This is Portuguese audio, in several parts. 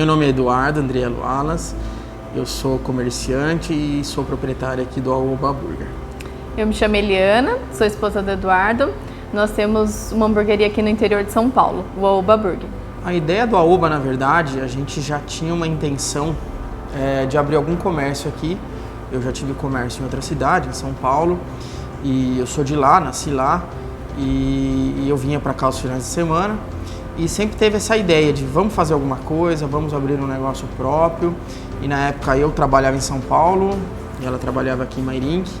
Meu nome é Eduardo Andrielo Alas, eu sou comerciante e sou proprietário aqui do Aoba Burger. Eu me chamo Eliana, sou esposa do Eduardo. Nós temos uma hamburgueria aqui no interior de São Paulo, o Aoba Burger. A ideia do Aoba, na verdade, a gente já tinha uma intenção de abrir algum comércio aqui. Eu já tive comércio em outra cidade, em São Paulo, e eu sou de lá, nasci lá, e eu vinha para cá aos finais de semana. E sempre teve essa ideia de vamos fazer alguma coisa, vamos abrir um negócio próprio. E na época eu trabalhava em São Paulo e ela trabalhava aqui em Mairinque.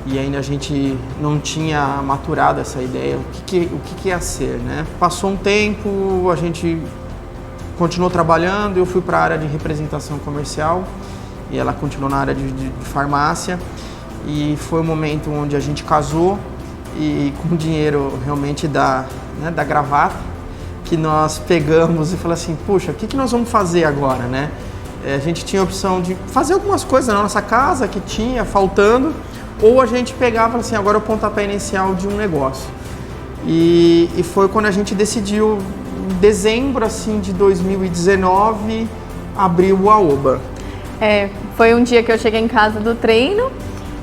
E ainda a gente não tinha maturado essa ideia, o que ia ser, né? Passou um tempo, a gente continuou trabalhando, eu fui para a área de representação comercial e ela continuou na área de farmácia. E foi o momento onde a gente casou e com o dinheiro realmente da gravata, que nós pegamos e falamos assim, puxa, o que nós vamos fazer agora, né? A gente tinha a opção de fazer algumas coisas na nossa casa que tinha faltando, ou a gente pegava assim, agora é o pontapé inicial de um negócio. E foi quando a gente decidiu, em dezembro assim, de 2019, abrir o Aoba. Foi um dia que eu cheguei em casa do treino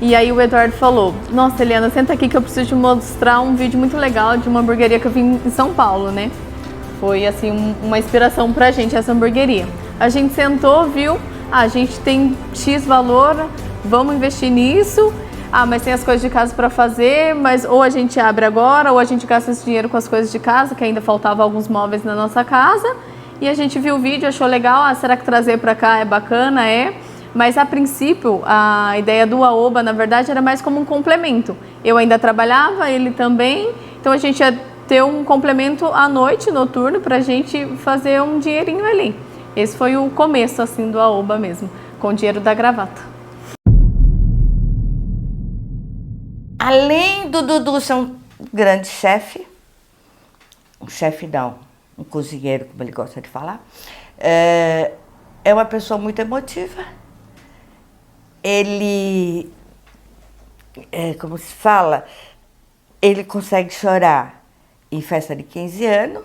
e aí o Eduardo falou, nossa, Eliana, senta aqui que eu preciso te mostrar um vídeo muito legal de uma hamburgueria que eu vi em São Paulo, né? Foi assim uma inspiração pra gente essa hamburgueria. A gente sentou, viu, a gente tem X valor, vamos investir nisso. Mas tem as coisas de casa para fazer, mas ou a gente abre agora ou a gente gasta esse dinheiro com as coisas de casa, que ainda faltava alguns móveis na nossa casa. E a gente viu o vídeo, achou legal, será que trazer para cá é bacana? Mas a princípio a ideia do Aoba, na verdade, era mais como um complemento. Eu ainda trabalhava, ele também, então a gente ia ter um complemento à noite, noturno, para a gente fazer um dinheirinho ali. Esse foi o começo assim do Aoba mesmo, com o dinheiro da gravata. Além do Dudu ser um grande chefe, um cozinheiro, como ele gosta de falar, é uma pessoa muito emotiva. Ele, como se fala, ele consegue chorar em festa de 15 anos,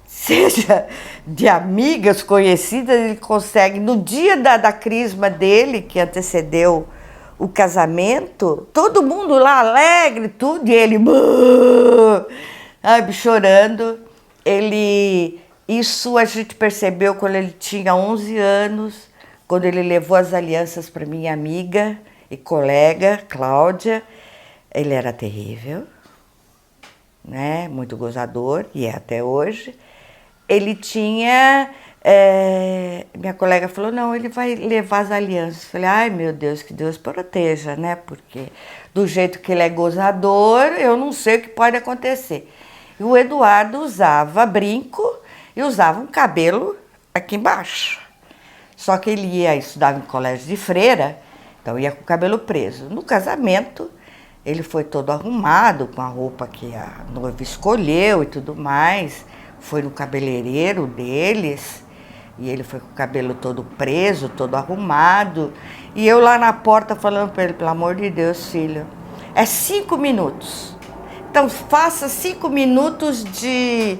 seja de amigas conhecidas, ele consegue, no dia da crisma dele, que antecedeu o casamento, todo mundo lá alegre, tudo, e ele chorando. Isso a gente percebeu quando ele tinha 11 anos, quando ele levou as alianças para minha amiga e colega, Cláudia. Ele era terrível, né? Muito gozador, e é até hoje. Ele tinha... minha colega falou, não, ele vai levar as alianças. Falei, ai meu Deus, que Deus proteja, né? Porque do jeito que ele é gozador, eu não sei o que pode acontecer. E o Eduardo usava brinco e usava um cabelo aqui embaixo. Só que ele estudava em colégio de freira, então ia com o cabelo preso. No casamento, ele foi todo arrumado, com a roupa que a noiva escolheu e tudo mais. Foi no cabeleireiro deles, e ele foi com o cabelo todo preso, todo arrumado. E eu lá na porta falando para ele, pelo amor de Deus, filho, é 5 minutos. Então faça 5 minutos de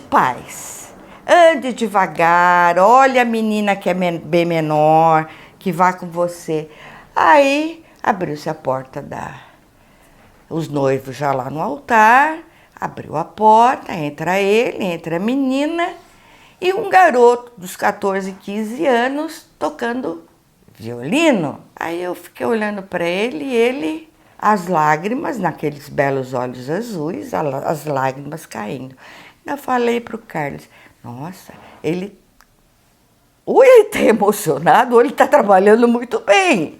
paz. Ande devagar, olha a menina que é bem menor, que vai com você. Aí abriu-se a porta os noivos já lá no altar. Abriu a porta, entra ele, entra a menina e um garoto dos 14, 15 anos tocando violino. Aí eu fiquei olhando para ele e ele, as lágrimas, naqueles belos olhos azuis, as lágrimas caindo. Eu falei para o Carlos, nossa, ou ele está emocionado ou ele está trabalhando muito bem,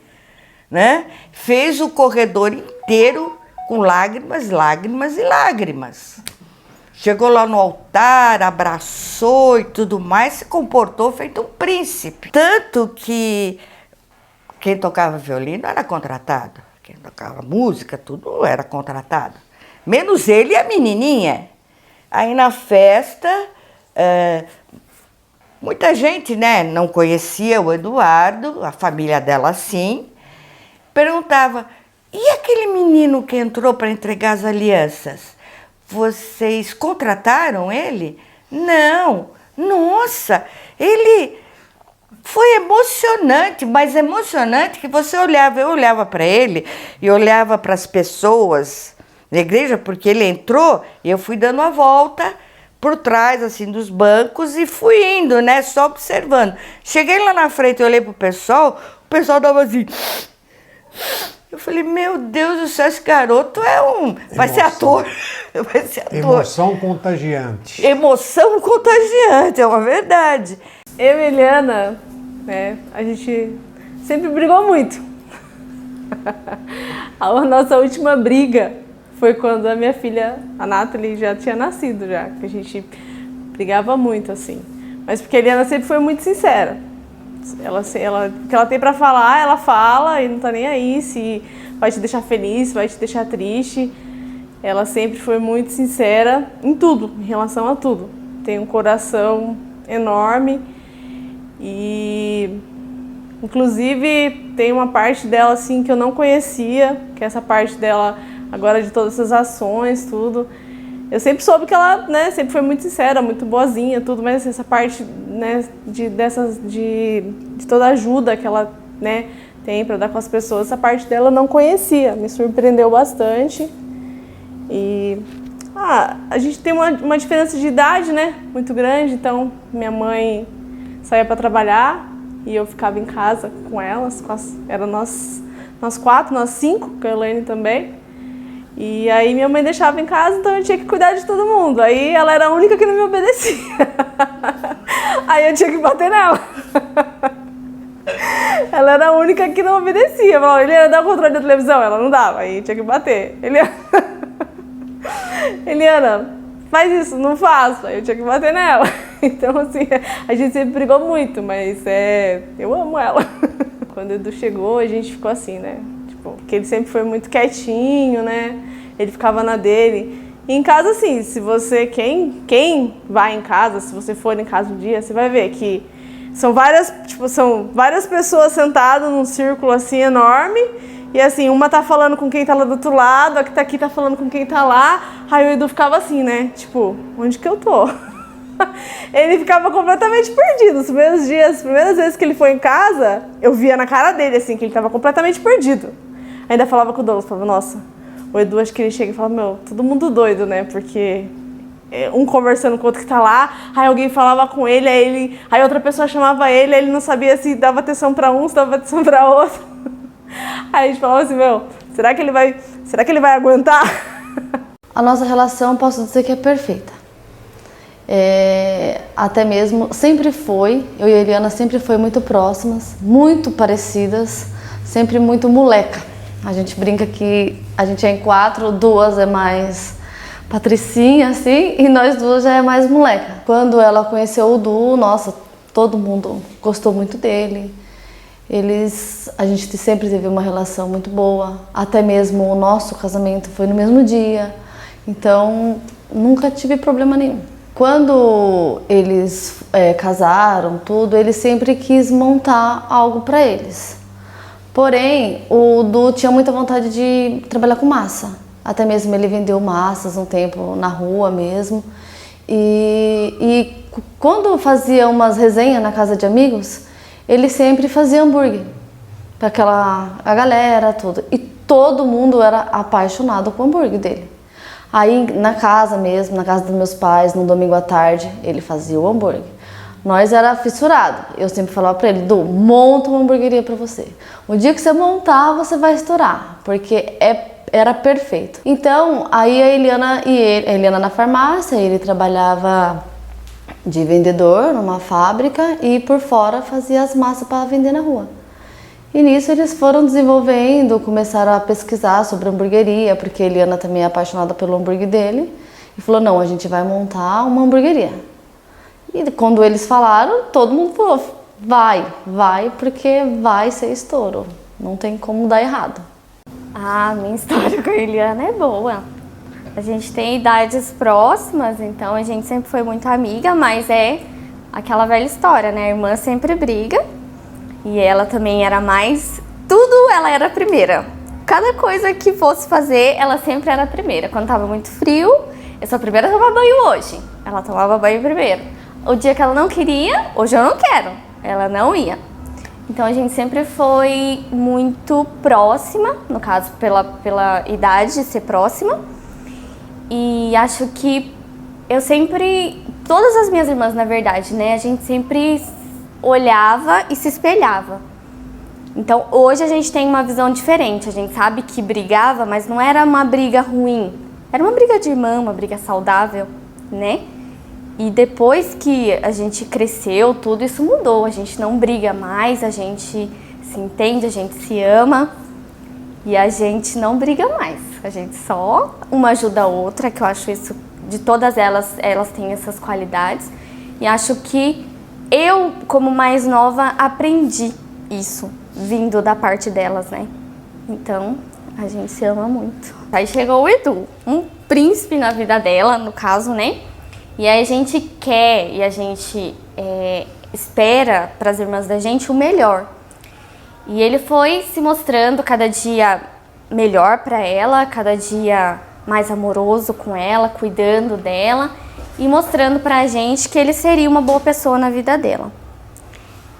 né? Fez o corredor inteiro com lágrimas, lágrimas e lágrimas. Chegou lá no altar, abraçou e tudo mais, se comportou feito um príncipe. Tanto que quem tocava violino era contratado, quem tocava música, tudo era contratado. Menos ele e a menininha. Aí na festa, muita gente, né, não conhecia o Eduardo, a família dela sim, perguntava, e aquele menino que entrou para entregar as alianças? Vocês contrataram ele? Não, Nossa, ele foi emocionante, mas emocionante que você olhava, eu olhava para ele e olhava para as pessoas na igreja, porque ele entrou e eu fui dando a volta por trás, assim, dos bancos e fui indo, né, só observando. Cheguei lá na frente, eu olhei pro pessoal, o pessoal dava assim... Eu falei, meu Deus do céu, esse garoto vai ser ator. Vai ser ator. Emoção contagiante. Emoção contagiante, é uma verdade. Eu e a Eliana, a gente sempre brigou muito. A nossa última briga foi quando a minha filha, a Nathalie, já tinha nascido já, que a gente brigava muito, assim. Mas porque a Eliana sempre foi muito sincera. O que ela tem pra falar, ela fala e não tá nem aí se vai te deixar feliz, se vai te deixar triste. Ela sempre foi muito sincera em tudo, em relação a tudo. Tem um coração enorme e, inclusive, tem uma parte dela assim que eu não conhecia, que é essa parte dela agora de todas essas ações, tudo. Eu sempre soube que ela, né, sempre foi muito sincera, muito boazinha, tudo, mas essa parte, né, de toda a ajuda que ela, né, tem para dar com as pessoas, essa parte dela eu não conhecia, me surpreendeu bastante. E a gente tem uma diferença de idade, né, muito grande, então minha mãe saía para trabalhar e eu ficava em casa com elas, eram nós quatro, nós cinco, com a Elaine também. E aí minha mãe deixava em casa, então eu tinha que cuidar de todo mundo. Aí ela era a única que não me obedecia. Aí eu tinha que bater nela. Ela era a única que não obedecia. Eu falava, Eliana, dá o controle da televisão. Ela não dava, aí tinha que bater. Eliana, faz isso, não faço. Aí eu tinha que bater nela. Então assim, a gente sempre brigou muito, mas eu amo ela. Quando o Edu chegou, a gente ficou assim, né? Porque ele sempre foi muito quietinho, né? Ele ficava na dele. E em casa, assim, se você... Quem vai em casa, se você for em casa um dia, você vai ver que são várias pessoas sentadas num círculo, assim, enorme. E, assim, uma tá falando com quem tá lá do outro lado, a que tá aqui tá falando com quem tá lá. Aí o Edu ficava assim, né? Tipo, onde que eu tô? Ele ficava completamente perdido. Os primeiros dias, as primeiras vezes que ele foi em casa, eu via na cara dele, assim, que ele tava completamente perdido. Ainda falava com o Douglas, falava, nossa, o Edu, acho que ele chega e fala, meu, todo mundo doido, né? Porque um conversando com o outro que tá lá, aí alguém falava com ele, aí outra pessoa chamava ele, aí ele não sabia se dava atenção pra um, se dava atenção pra outro. Aí a gente falava assim, meu, será que ele vai aguentar? A nossa relação, posso dizer que é perfeita. Até mesmo, sempre foi, eu e a Eliana sempre foi muito próximas, muito parecidas, sempre muito moleca. A gente brinca que a gente é em 4, 2 é mais patricinha, assim, e nós duas já é mais moleca. Quando ela conheceu o Du, nossa, todo mundo gostou muito dele. A gente sempre teve uma relação muito boa, até mesmo o nosso casamento foi no mesmo dia, então nunca tive problema nenhum. Quando eles casaram, tudo, ele sempre quis montar algo para eles. Porém, o Du tinha muita vontade de trabalhar com massa. Até mesmo ele vendeu massas um tempo na rua mesmo. E quando fazia umas resenhas na casa de amigos, ele sempre fazia hambúrguer para a galera, tudo. E todo mundo era apaixonado com o hambúrguer dele. Aí na casa mesmo, na casa dos meus pais, no domingo à tarde, ele fazia o hambúrguer. Nós era fissurado. Eu sempre falava pra ele, Du, monta uma hamburgueria pra você. O dia que você montar, você vai estourar, porque era perfeito. Então, aí a Eliana na farmácia, ele trabalhava de vendedor numa fábrica e por fora fazia as massas para vender na rua. E nisso eles foram desenvolvendo, começaram a pesquisar sobre hamburgueria, porque a Eliana também é apaixonada pelo hambúrguer dele. E falou, não, a gente vai montar uma hamburgueria. E quando eles falaram, todo mundo falou, vai, porque vai ser estouro. Não tem como dar errado. Minha história com a Eliana é boa. A gente tem idades próximas, então a gente sempre foi muito amiga, mas é aquela velha história, né? A irmã sempre briga e ela também era mais... Tudo ela era a primeira. Cada coisa que fosse fazer, ela sempre era a primeira. Quando tava muito frio, eu sou a primeira a tomar banho hoje. Ela tomava banho primeiro. O dia que ela não queria, hoje eu não quero. Ela não ia. Então a gente sempre foi muito próxima, no caso pela idade de ser próxima. E acho que eu sempre, todas as minhas irmãs na verdade, né, a gente sempre olhava e se espelhava. Então hoje a gente tem uma visão diferente, a gente sabe que brigava, mas não era uma briga ruim, era uma briga de irmã, uma briga saudável, né? E depois que a gente cresceu, tudo isso mudou, a gente não briga mais, a gente se entende, a gente se ama e a gente não briga mais, a gente só uma ajuda a outra, que eu acho isso, de todas elas têm essas qualidades e acho que eu, como mais nova, aprendi isso, vindo da parte delas, né? Então, a gente se ama muito. Aí chegou o Edu, um príncipe na vida dela, no caso, né? E aí a gente quer e a gente espera para as irmãs da gente o melhor. E ele foi se mostrando cada dia melhor para ela, cada dia mais amoroso com ela, cuidando dela e mostrando pra gente que ele seria uma boa pessoa na vida dela.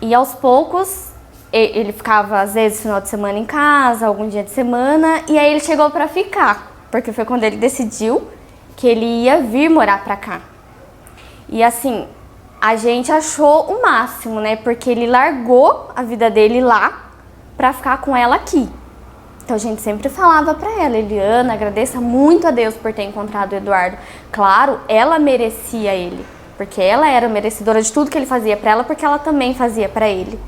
E aos poucos, ele ficava às vezes final de semana em casa, algum dia de semana, e aí ele chegou pra ficar, porque foi quando ele decidiu que ele ia vir morar pra cá. E assim, a gente achou o máximo, né? Porque ele largou a vida dele lá pra ficar com ela aqui. Então a gente sempre falava pra ela, Eliana, agradeça muito a Deus por ter encontrado o Eduardo. Claro, ela merecia ele, porque ela era merecedora de tudo que ele fazia pra ela, porque ela também fazia pra ele.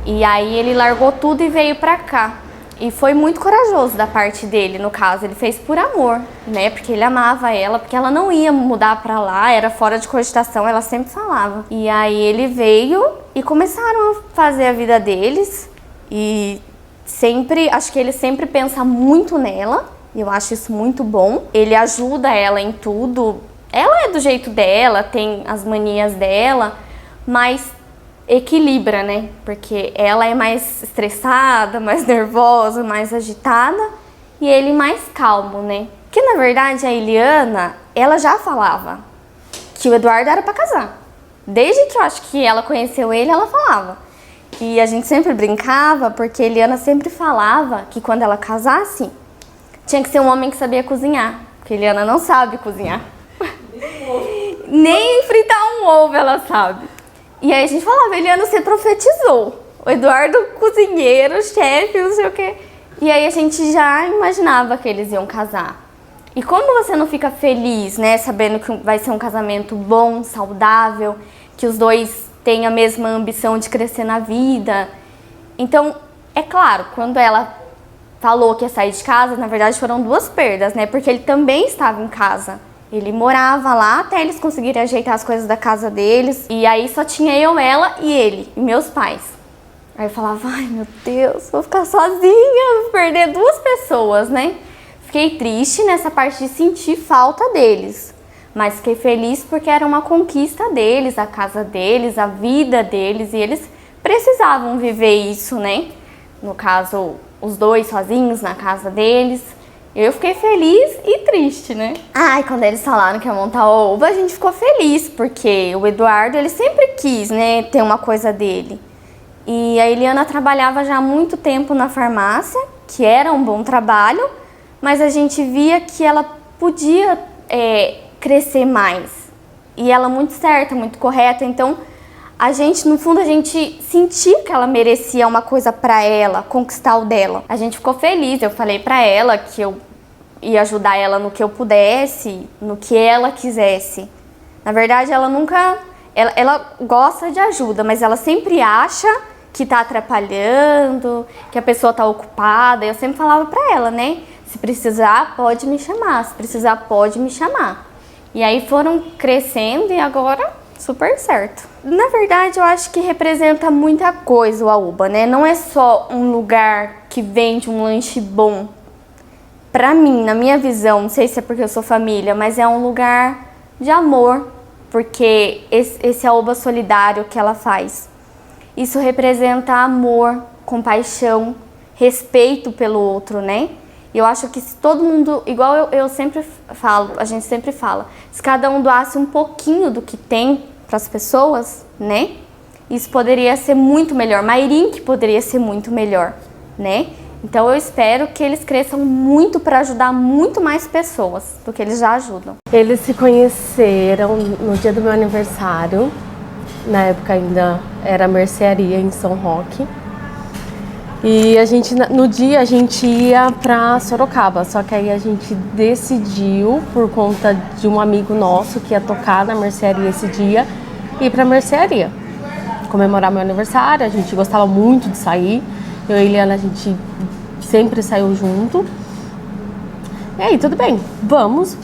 E aí ele largou tudo e veio pra cá. E foi muito corajoso da parte dele, no caso, ele fez por amor, né? Porque ele amava ela, porque ela não ia mudar pra lá, era fora de cogitação, ela sempre falava. E aí ele veio e começaram a fazer a vida deles e sempre, acho que ele sempre pensa muito nela, e eu acho isso muito bom. Ele ajuda ela em tudo, ela é do jeito dela, tem as manias dela, mas equilibra, né? Porque ela é mais estressada, mais nervosa, mais agitada e ele mais calmo, né? Que na verdade a Eliana, ela já falava que o Eduardo era pra casar. Desde que eu acho que ela conheceu ele, ela falava. E a gente sempre brincava porque a Eliana sempre falava que quando ela casasse, tinha que ser um homem que sabia cozinhar. Porque a Eliana não sabe cozinhar. Nem fritar um ovo ela sabe. E aí a gente falava, Eliana, você profetizou. O Eduardo, cozinheiro, chefe, não sei o quê. E aí a gente já imaginava que eles iam casar. E como você não fica feliz, né, sabendo que vai ser um casamento bom, saudável, que os dois têm a mesma ambição de crescer na vida. Então, é claro, quando ela falou que ia sair de casa, na verdade foram duas perdas, né, porque ele também estava em casa. Ele morava lá até eles conseguirem ajeitar as coisas da casa deles. E aí só tinha eu, ela e ele, e meus pais. Aí eu falava, ai meu Deus, vou ficar sozinha, vou perder duas pessoas, né? Fiquei triste nessa parte de sentir falta deles. Mas fiquei feliz porque era uma conquista deles, a casa deles, a vida deles. E eles precisavam viver isso, né? No caso, os dois sozinhos na casa deles. Eu fiquei feliz e triste, né? Ai, quando eles falaram que ia montar o Oba, a gente ficou feliz, porque o Eduardo, ele sempre quis, né, ter uma coisa dele. E a Eliana trabalhava já há muito tempo na farmácia, que era um bom trabalho, mas a gente via que ela podia crescer mais. E ela muito certa, muito correta, então a gente, no fundo, a gente sentiu que ela merecia uma coisa pra ela, conquistar o dela. A gente ficou feliz, eu falei pra ela que eu ia ajudar ela no que eu pudesse, no que ela quisesse. Na verdade, ela nunca... Ela gosta de ajuda, mas ela sempre acha que tá atrapalhando, que a pessoa tá ocupada. Eu sempre falava pra ela, né? Se precisar, pode me chamar. Se precisar, pode me chamar. E aí foram crescendo e agora... super certo. Na verdade, eu acho que representa muita coisa o Aúba, né? Não é só um lugar que vende um lanche bom. Pra mim, na minha visão, não sei se é porque eu sou família, mas é um lugar de amor, porque esse Aúba solidário que ela faz. Isso representa amor, compaixão, respeito pelo outro, né? E eu acho que se todo mundo, igual eu sempre falo, a gente sempre fala, se cada um doasse um pouquinho do que tem as pessoas, né? Isso poderia ser muito melhor. Mairink poderia ser muito melhor, né? Então eu espero que eles cresçam muito para ajudar muito mais pessoas do que eles já ajudam. Eles se conheceram no dia do meu aniversário. Na época ainda era mercearia em São Roque. E no dia a gente ia para Sorocaba, só que aí a gente decidiu, por conta de um amigo nosso que ia tocar na mercearia esse dia, ir para a mercearia, comemorar meu aniversário. A gente gostava muito de sair, eu e a Eliana, a gente sempre saiu junto. E aí, tudo bem, vamos.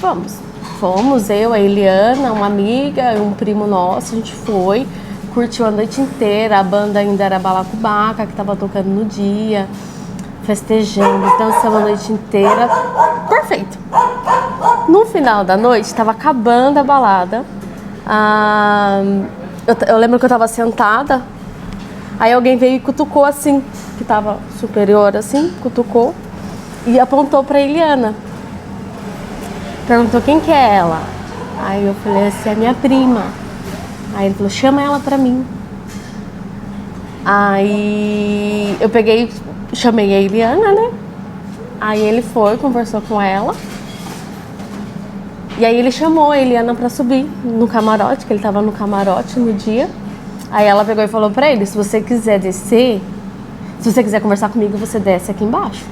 Fomos, eu, a Eliana, uma amiga, um primo nosso, a gente foi, curtiu a noite inteira, a banda ainda era Balacobaca, que estava tocando no dia, festejando, dançando a noite inteira, perfeito. No final da noite, estava acabando a balada, eu lembro que eu estava sentada, aí alguém veio e cutucou assim, que estava superior assim, cutucou e apontou para Eliana. Perguntou quem que é ela. Aí eu falei, essa é a minha prima. Aí ele falou, chama ela pra mim. Aí eu peguei, chamei a Eliana, né? Aí ele foi, conversou com ela. E aí ele chamou a Eliana pra subir no camarote, que ele tava no camarote no dia. Aí ela pegou e falou pra ele, se você quiser descer, se você quiser conversar comigo, você desce aqui embaixo.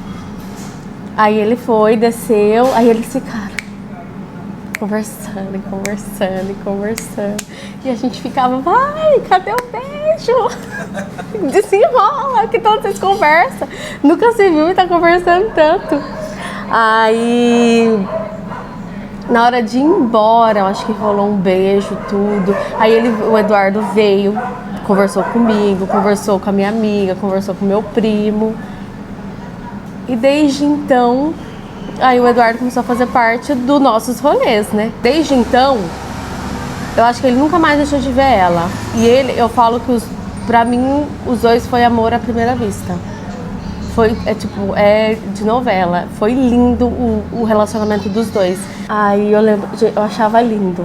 Aí ele foi, desceu, aí eles ficaram conversando. E a gente ficava, vai, cadê o beijo? Desenrola, que tanto vocês conversam. Nunca se viu e tá conversando tanto. Aí, na hora de ir embora, eu acho que rolou um beijo, tudo. Aí o Eduardo veio, conversou comigo, conversou com a minha amiga, conversou com o meu primo. E desde então, aí o Eduardo começou a fazer parte dos nossos rolês, né? Desde então, eu acho que ele nunca mais deixou de ver ela. E eu falo que pra mim, os dois foi amor à primeira vista. É de novela. Foi lindo o relacionamento dos dois. Aí eu lembro, eu achava lindo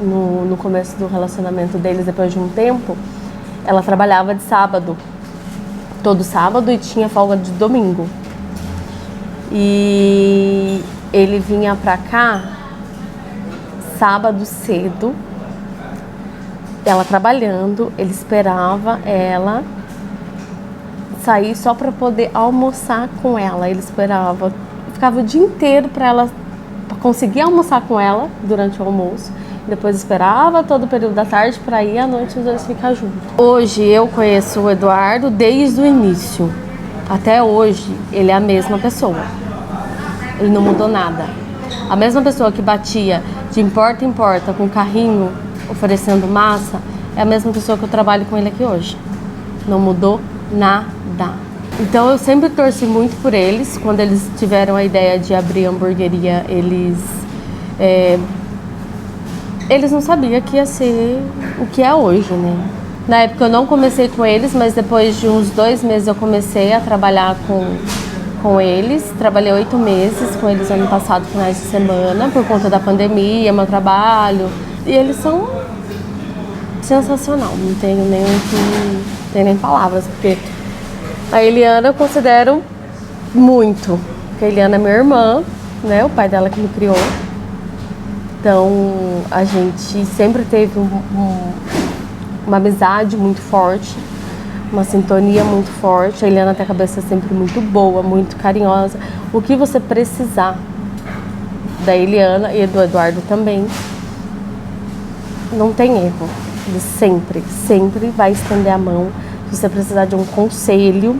no começo do relacionamento deles, depois de um tempo, ela trabalhava de sábado, todo sábado, e tinha folga de domingo. E ele vinha pra cá sábado cedo, ela trabalhando, ele esperava ela sair só pra poder almoçar com ela. Ele esperava, ficava o dia inteiro pra conseguir almoçar com ela durante o almoço. Depois esperava todo o período da tarde pra ir à noite os dois ficar juntos. Hoje eu conheço o Eduardo desde o início. Até hoje ele é a mesma pessoa. Ele não mudou nada. A mesma pessoa que batia de porta em porta com carrinho oferecendo massa é a mesma pessoa que eu trabalho com ele aqui hoje. Não mudou nada. Então eu sempre torci muito por eles. Quando eles tiveram a ideia de abrir a hamburgueria, eles não sabiam que ia ser o que é hoje, né? Na época eu não comecei com eles, mas depois de uns 2 meses eu comecei a trabalhar com eles. Trabalhei 8 meses com eles ano passado, finais de semana, por conta da pandemia, meu trabalho. E eles são sensacional, não tenho nem palavras, porque a Eliana eu considero muito, porque a Eliana é minha irmã, né? O pai dela que me criou. Então a gente sempre teve uma amizade muito forte, uma sintonia muito forte. A Eliana tem a cabeça sempre muito boa, muito carinhosa. O que você precisar da Eliana e do Eduardo também, não tem erro. Ele sempre vai estender a mão. Se você precisar de um conselho,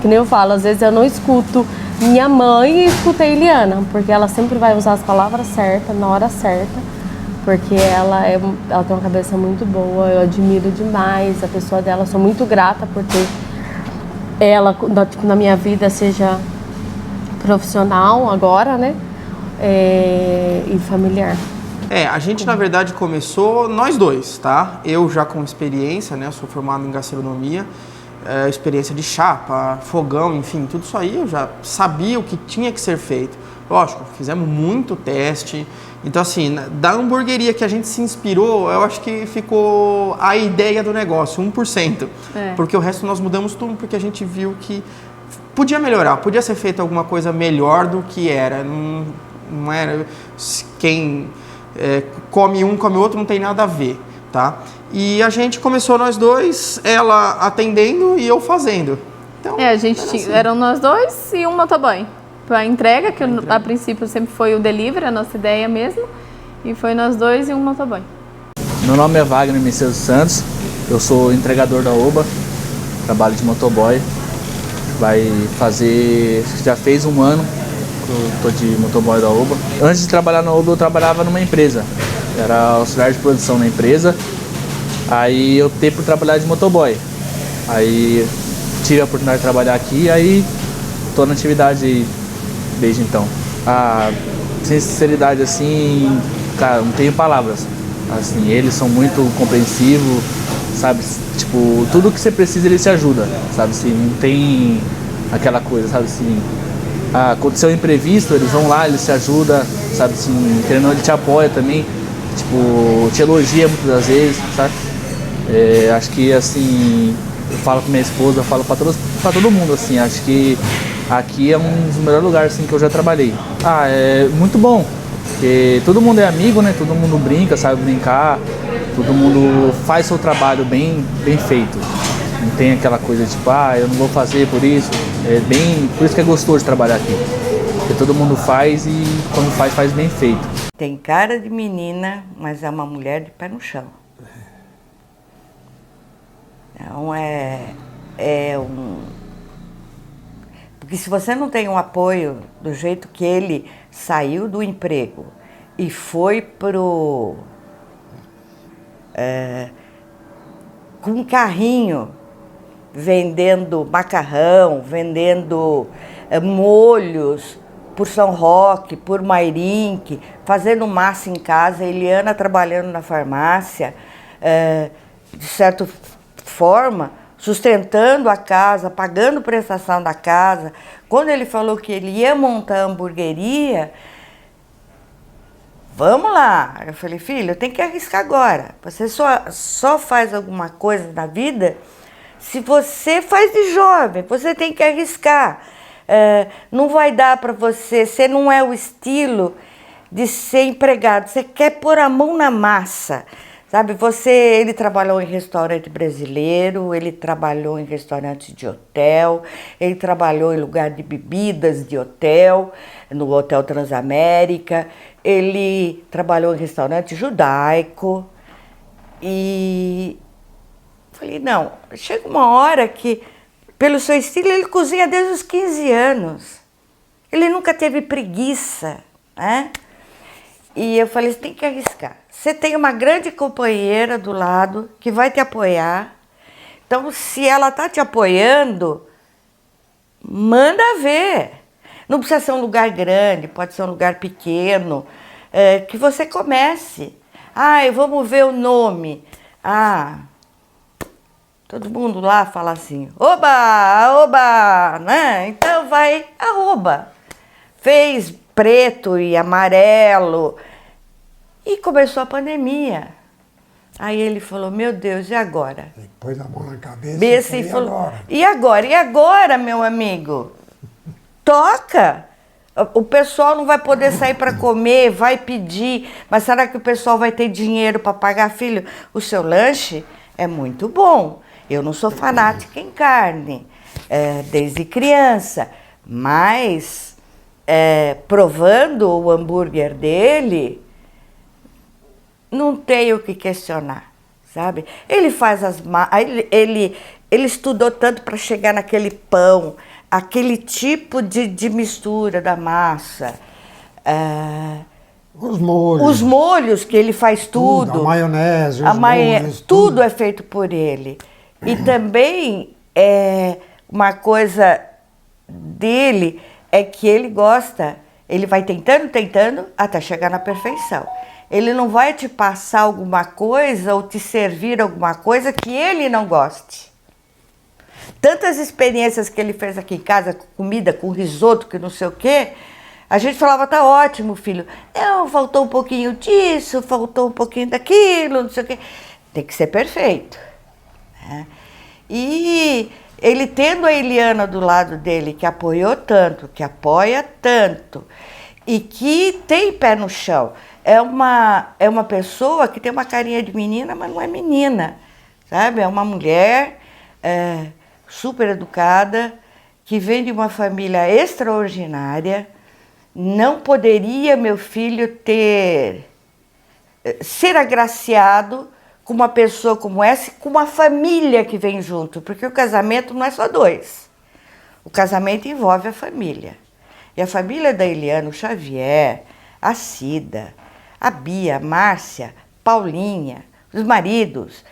que nem eu falo, às vezes eu não escuto minha mãe e escuto a Eliana, porque ela sempre vai usar as palavras certas, na hora certa, porque ela tem uma cabeça muito boa, eu admiro demais a pessoa dela, sou muito grata por ter ela na minha vida, seja profissional agora, né, e familiar. A gente na verdade começou nós dois, tá? Eu já com experiência, né, sou formado em gastronomia, experiência de chapa, fogão, enfim, tudo isso aí eu já sabia o que tinha que ser feito. Lógico, fizemos muito teste. Então, assim, da hamburgueria que a gente se inspirou, eu acho que ficou a ideia do negócio, 1%. Porque o resto nós mudamos tudo, porque a gente viu que podia melhorar, podia ser feita alguma coisa melhor do que era. Não era quem come um, come o outro, não tem nada a ver, tá? E a gente começou nós dois, ela atendendo e eu fazendo. Então, eram nós dois e um motoboy. A entrega, que a princípio sempre foi o delivery, a nossa ideia mesmo, e foi nós dois e um motoboy. Meu nome é Wagner Messias Santos, eu sou entregador da Oba, trabalho de motoboy. Já fez 1 ano que eu tô de motoboy da Oba. Antes de trabalhar na Oba, eu trabalhava numa empresa, era auxiliar de produção na empresa. Aí eu optei por trabalhar de motoboy. Aí tive a oportunidade de trabalhar aqui, aí tô na atividade desde então. A sinceridade, assim, cara, não tenho palavras. Assim, eles são muito compreensivos, sabe? Tipo, tudo que você precisa, eles te ajudam, sabe? Assim, não tem aquela coisa, sabe? Assim, aconteceu um imprevisto, eles vão lá, eles te ajudam, sabe? Assim, querendo ou não, ele te apoia também, tipo, te elogia muitas das vezes, sabe? Acho que, assim, eu falo com minha esposa, eu falo pra todo mundo, assim, acho que aqui é um dos melhores lugares assim, que eu já trabalhei. É muito bom, porque todo mundo é amigo, né? Todo mundo brinca, sabe brincar, todo mundo faz seu trabalho bem feito. Não tem aquela coisa tipo, eu não vou fazer por isso. Por isso que é gostoso de trabalhar aqui. Porque todo mundo faz e quando faz bem feito. Tem cara de menina, mas é uma mulher de pé no chão. Então Porque se você não tem um apoio do jeito que ele saiu do emprego e foi com um carrinho vendendo macarrão, vendendo molhos por São Roque, por Mairink, fazendo massa em casa, Eliana trabalhando na farmácia, de certa forma, sustentando a casa, pagando prestação da casa. Quando ele falou que ele ia montar a hamburgueria, vamos lá. Eu falei, filho, eu tenho que arriscar agora. Você só faz alguma coisa na vida se você faz de jovem, você tem que arriscar. Não vai dar para você não é o estilo de ser empregado, você quer pôr a mão na massa. Sabe, ele trabalhou em restaurante brasileiro, ele trabalhou em restaurante de hotel, ele trabalhou em lugar de bebidas de hotel, no Hotel Transamérica, ele trabalhou em restaurante judaico e falei, não, chega uma hora que, pelo seu estilo, ele cozinha desde os 15 anos, ele nunca teve preguiça, né? E eu falei, você tem que arriscar. Você tem uma grande companheira do lado que vai te apoiar. Então, se ela está te apoiando, manda ver. Não precisa ser um lugar grande, pode ser um lugar pequeno, que você comece. Vamos ver o nome. Todo mundo lá fala assim, oba, oba, né? Então vai, arroba. Fez preto e amarelo. E começou a pandemia. Aí ele falou, meu Deus, e agora? Ele pôs a mão na cabeça e falou, agora? E agora? E agora, meu amigo? Toca! O pessoal não vai poder sair para comer, vai pedir, mas será que o pessoal vai ter dinheiro para pagar? Filho, o seu lanche é muito bom. Eu não sou fanática em carne, desde criança, mas provando o hambúrguer dele, não tem o que questionar, sabe? Ele faz ele estudou tanto para chegar naquele pão, aquele tipo de mistura da massa. Os molhos. Os molhos que ele faz tudo. A maionese, molhos, tudo é feito por ele. E também uma coisa dele é que ele gosta, ele vai tentando até chegar na perfeição. Ele não vai te passar alguma coisa ou te servir alguma coisa que ele não goste. Tantas experiências que ele fez aqui em casa, com comida, com risoto, que não sei o quê, A gente falava, tá ótimo, filho. Não, faltou um pouquinho disso, faltou um pouquinho daquilo, não sei o quê. Tem que ser perfeito. Né? E ele tendo a Eliana do lado dele, que apoiou tanto, que apoia tanto, e que tem pé no chão. É uma pessoa que tem uma carinha de menina, mas não é menina, sabe? É uma mulher super educada, que vem de uma família extraordinária. Não poderia meu filho ser agraciado com uma pessoa como essa, com uma família que vem junto, porque o casamento não é só dois. O casamento envolve a família. E a família da Eliana, o Xavier, a Cida, a Bia, a Márcia, Paulinha, os maridos,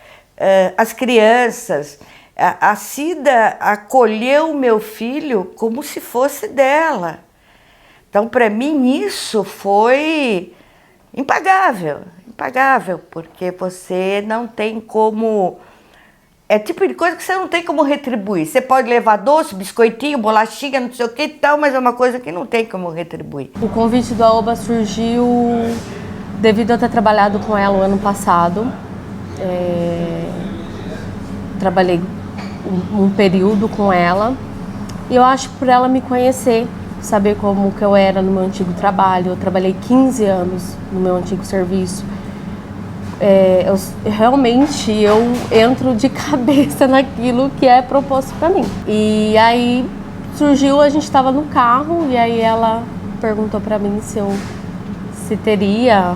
as crianças. A Cida acolheu o meu filho como se fosse dela. Então, para mim, isso foi impagável, porque você não tem como... É tipo de coisa que você não tem como retribuir. Você pode levar doce, biscoitinho, bolachinha, não sei o que e tal, mas é uma coisa que não tem como retribuir. O convite do Aoba surgiu devido a eu ter trabalhado com ela o ano passado. Trabalhei um período com ela e eu acho que por ela me conhecer, saber como que eu era no meu antigo trabalho. Eu trabalhei 15 anos no meu antigo serviço. Realmente eu entro de cabeça naquilo que é proposto para mim. E aí surgiu, a gente estava no carro e aí ela perguntou para mim se teria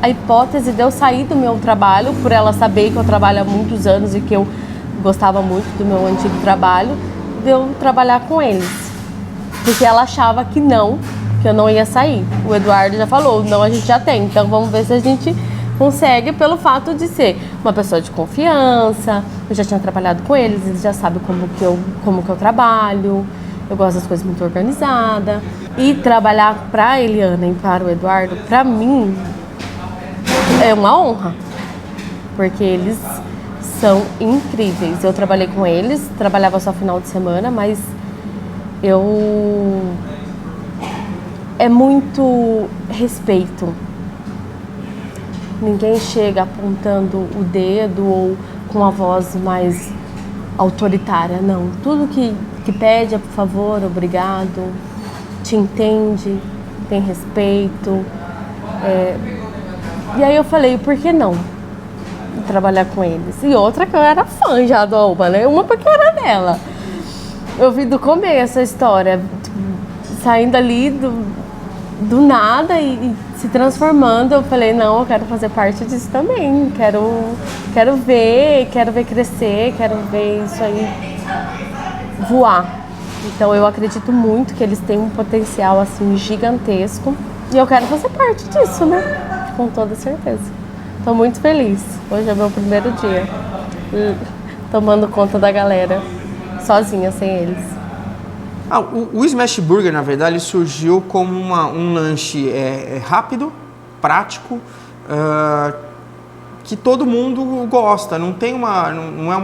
a hipótese de eu sair do meu trabalho, por ela saber que eu trabalho há muitos anos e que eu gostava muito do meu antigo trabalho, de eu trabalhar com eles. Porque ela achava que eu não ia sair. O Eduardo já falou, não, a gente já tem, então vamos ver se a gente consegue, pelo fato de ser uma pessoa de confiança. Eu já tinha trabalhado com eles já sabem como que eu trabalho, eu gosto das coisas muito organizadas. E trabalhar para a Eliana e para o Eduardo, para mim, é uma honra, porque eles são incríveis. Eu trabalhei com eles, trabalhava só final de semana, mas é muito respeito. Ninguém chega apontando o dedo ou com a voz mais autoritária, não. Tudo que pede é por favor, obrigado, te entende, tem respeito. E aí eu falei, por que não trabalhar com eles? E outra que eu era fã já do Aoba, né? Uma porque era dela. Eu vi do começo a história, saindo ali do nada e se transformando. Eu falei, não, eu quero fazer parte disso também. Quero ver crescer, quero ver isso aí voar. Então eu acredito muito que eles têm um potencial assim gigantesco e eu quero fazer parte disso, né? Com toda certeza. Estou muito feliz. Hoje é meu primeiro dia tomando conta da galera, sozinha, sem eles. O Smash Burger, na verdade, ele surgiu como um lanche rápido, prático, que todo mundo gosta. Não tem não é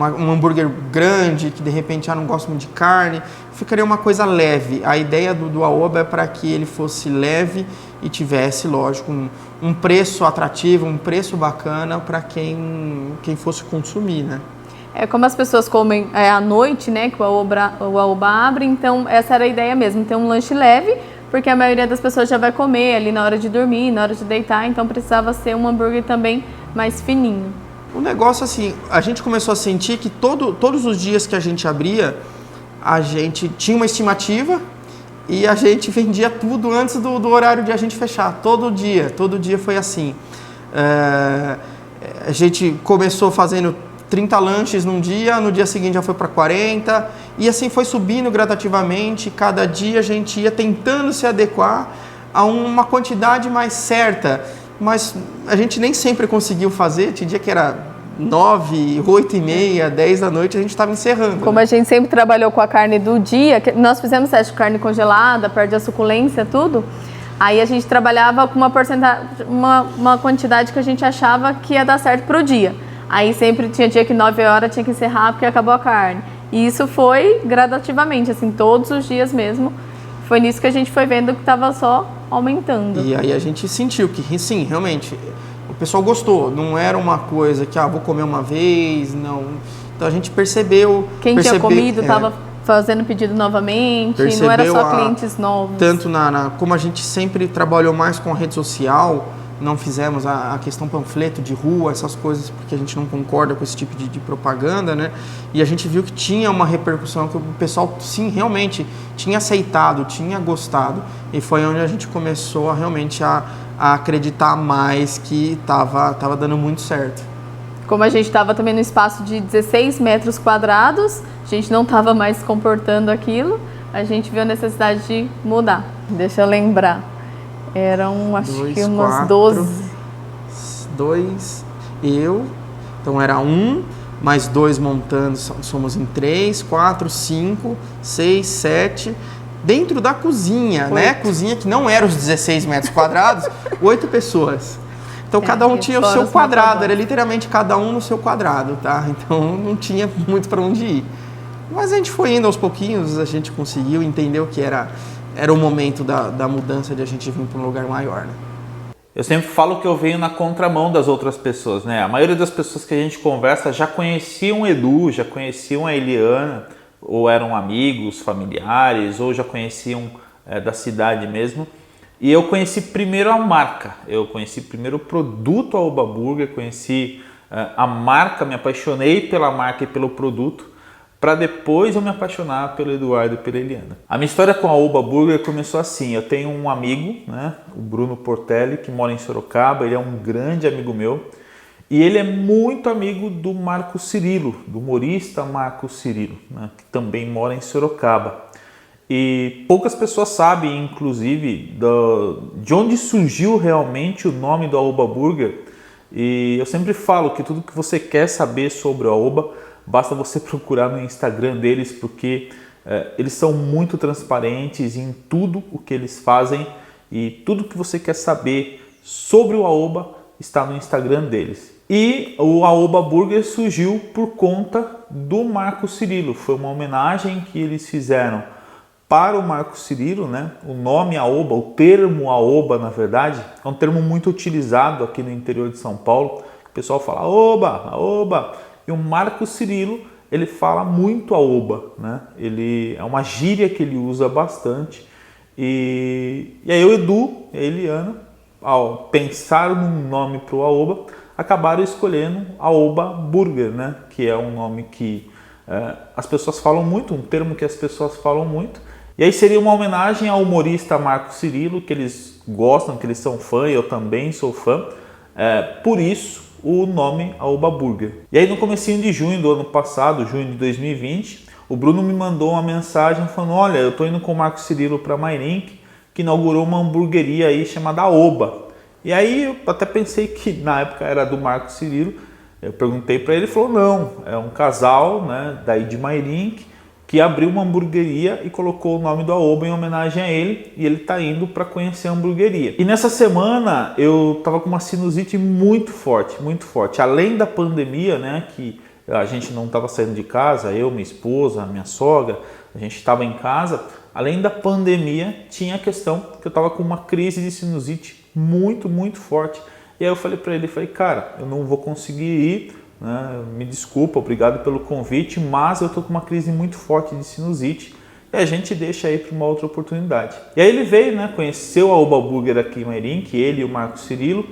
um hambúrguer grande, que de repente não gosta muito de carne. Ficaria uma coisa leve. A ideia do Aoba é para que ele fosse leve e tivesse, lógico, um preço atrativo, um preço bacana para quem fosse consumir, né? É como as pessoas comem à noite, né, que o Aoba abre, então essa era a ideia mesmo, ter um lanche leve, porque a maioria das pessoas já vai comer ali na hora de dormir, na hora de deitar, então precisava ser um hambúrguer também mais fininho. O negócio, assim, a gente começou a sentir que todos os dias que a gente abria, a gente tinha uma estimativa e a gente vendia tudo antes do horário de a gente fechar, todo dia foi assim. A gente começou fazendo 30 lanches num dia, no dia seguinte já foi para 40, e assim foi subindo gradativamente. Cada dia a gente ia tentando se adequar a uma quantidade mais certa, mas a gente nem sempre conseguiu fazer. Tinha dia que era 9, 8 e meia, 10 da noite, a gente estava encerrando. Como a gente sempre trabalhou com a carne do dia, nós fizemos teste de carne congelada, perde a suculência, tudo. Aí a gente trabalhava com uma porcentagem, uma quantidade que a gente achava que ia dar certo para o dia. Aí sempre tinha dia que 9 horas tinha que encerrar porque acabou a carne. E isso foi gradativamente, assim, todos os dias mesmo. Foi nisso que a gente foi vendo que estava só aumentando. E aí a gente sentiu que, sim, realmente, o pessoal gostou. Não era uma coisa que, vou comer uma vez, não. Então a gente percebeu... Quem tinha comido estava fazendo pedido novamente, não era só clientes novos. Tanto como a gente sempre trabalhou mais com a rede social, não fizemos a questão panfleto de rua, essas coisas, porque a gente não concorda com esse tipo de propaganda, né? E a gente viu que tinha uma repercussão, que o pessoal, sim, realmente tinha aceitado, tinha gostado. E foi onde a gente começou realmente a acreditar mais que estava dando muito certo. Como a gente estava também no espaço de 16 metros quadrados, a gente não estava mais comportando aquilo, a gente viu a necessidade de mudar. Deixa eu lembrar. Eram, acho que umas 12. 2, eu. Então era 1, mais 2 montando, somos em 3, 4, 5, 6, 7. Dentro da cozinha, 8. Né? Cozinha que não era os 16 metros quadrados, 8 pessoas. Então cada um tinha o seu quadrado, era literalmente cada um no seu quadrado, tá? Então não tinha muito para onde ir. Mas a gente foi indo aos pouquinhos, a gente conseguiu, entendeu que era o momento da mudança de a gente vir para um lugar maior, né? Eu sempre falo que eu venho na contramão das outras pessoas, né? A maioria das pessoas que a gente conversa já conheciam o Edu, já conheciam a Eliana, ou eram amigos, familiares, ou já conheciam da cidade mesmo. E eu conheci primeiro a marca, eu conheci primeiro o produto Aoba Burger, conheci a marca, me apaixonei pela marca e pelo produto, para depois eu me apaixonar pelo Eduardo e pela Eliana. A minha história com a Aoba Burger começou assim, eu tenho um amigo, né, o Bruno Portelli, que mora em Sorocaba, ele é um grande amigo meu, e ele é muito amigo do Marco Cirilo, do humorista Marco Cirilo, né, que também mora em Sorocaba. E poucas pessoas sabem, inclusive, de onde surgiu realmente o nome do Aoba Burger. E eu sempre falo que tudo que você quer saber sobre o Aoba, basta você procurar no Instagram deles, porque eles são muito transparentes em tudo o que eles fazem. E tudo que você quer saber sobre o Aoba está no Instagram deles. E o Aoba Burger surgiu por conta do Marco Cirilo. Foi uma homenagem que eles fizeram para o Marco Cirilo, né? O nome Aoba, o termo Aoba, na verdade, é um termo muito utilizado aqui no interior de São Paulo. O pessoal fala Aoba, Aoba. E o Marco Cirilo, ele fala muito Aoba, né? Ele é uma gíria que ele usa bastante. E aí o Edu e a Eliana, ao pensar num nome para o Aoba, acabaram escolhendo Aoba Burger, né? Que é um nome que as pessoas falam muito, um termo que as pessoas falam muito. E aí seria uma homenagem ao humorista Marco Cirilo, que eles gostam, que eles são fã, e eu também sou fã. Por isso o nome Aoba Burger. E aí no comecinho de junho do ano passado, junho de 2020, o Bruno me mandou uma mensagem falando: olha, eu tô indo com o Marco Cirilo para Mairink, que inaugurou uma hamburgueria aí chamada Aoba. E aí eu até pensei que na época era do Marco Cirilo. Eu perguntei para ele, ele falou: não, é um casal, né, daí de Mairink, que abriu uma hamburgueria e colocou o nome do Aoba em homenagem a ele, e ele está indo para conhecer a hamburgueria. E nessa semana eu estava com uma sinusite muito forte, além da pandemia, né, que a gente não estava saindo de casa, eu, minha esposa, minha sogra, a gente estava em casa. Além da pandemia, tinha a questão que eu estava com uma crise de sinusite muito, muito forte. E aí eu falei para ele, cara, eu não vou conseguir ir, né? Me desculpa, obrigado pelo convite, mas eu estou com uma crise muito forte de sinusite e a gente deixa aí para uma outra oportunidade. E aí ele veio, né, conheceu a Aoba Burger aqui em Mairink, ele e o Marco Cirilo,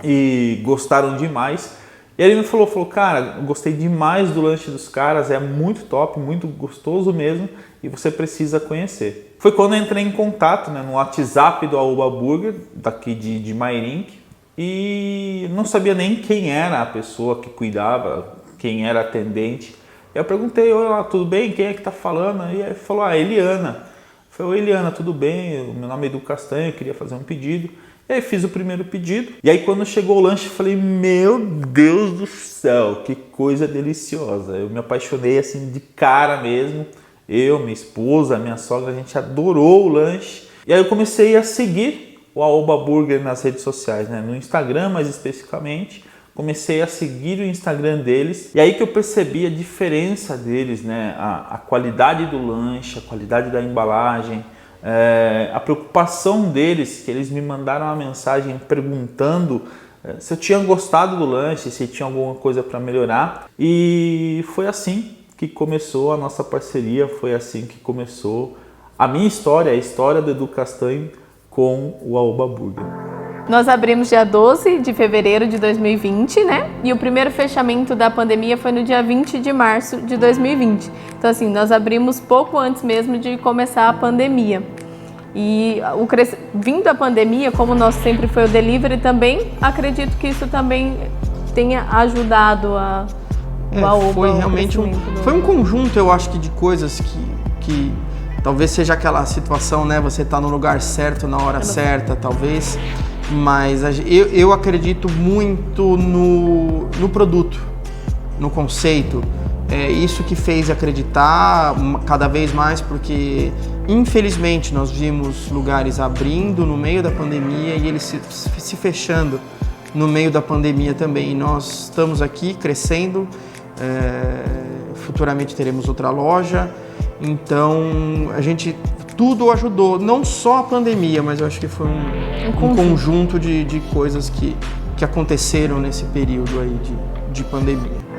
e gostaram demais. E aí ele me falou, cara, eu gostei demais do lanche dos caras, é muito top, muito gostoso mesmo, e você precisa conhecer. Foi quando eu entrei em contato, né, no WhatsApp do Aoba Burger, daqui de Mairink, e não sabia nem quem era a pessoa que cuidava, quem era atendente. Eu perguntei: olá, tudo bem? Quem é que está falando? E ele falou: Eliana. Eu falei: oi, Eliana, tudo bem? Meu nome é Edu Castanho, eu queria fazer um pedido. E aí fiz o primeiro pedido. E aí quando chegou o lanche, eu falei: meu Deus do céu, que coisa deliciosa. Eu me apaixonei assim de cara mesmo. Eu, minha esposa, minha sogra, a gente adorou o lanche. E aí eu comecei a seguir o Aoba Burger nas redes sociais, né? No Instagram mais especificamente, comecei a seguir o Instagram deles e aí que eu percebi a diferença deles, né? A qualidade do lanche, a qualidade da embalagem, a preocupação deles, que eles me mandaram uma mensagem perguntando se eu tinha gostado do lanche, se tinha alguma coisa para melhorar. E foi assim que começou a nossa parceria, foi assim que começou a minha história, a história do Edu Castanho com o Aoba Burger. Nós abrimos dia 12 de fevereiro de 2020, né? E o primeiro fechamento da pandemia foi no dia 20 de março de 2020. Então, assim, nós abrimos pouco antes mesmo de começar a pandemia. E vindo a pandemia, como o nosso sempre foi o delivery também, acredito que isso também tenha ajudado o Aoba. Foi realmente foi um conjunto, eu acho, que de coisas que talvez seja aquela situação, né? Você tá no lugar certo, na hora certa, talvez. Mas eu acredito muito no produto, no conceito. É isso que fez acreditar cada vez mais, porque infelizmente nós vimos lugares abrindo no meio da pandemia e eles se fechando no meio da pandemia também. E nós estamos aqui crescendo, futuramente teremos outra loja, então tudo ajudou, não só a pandemia, mas eu acho que foi um conjunto de coisas que aconteceram nesse período aí de pandemia.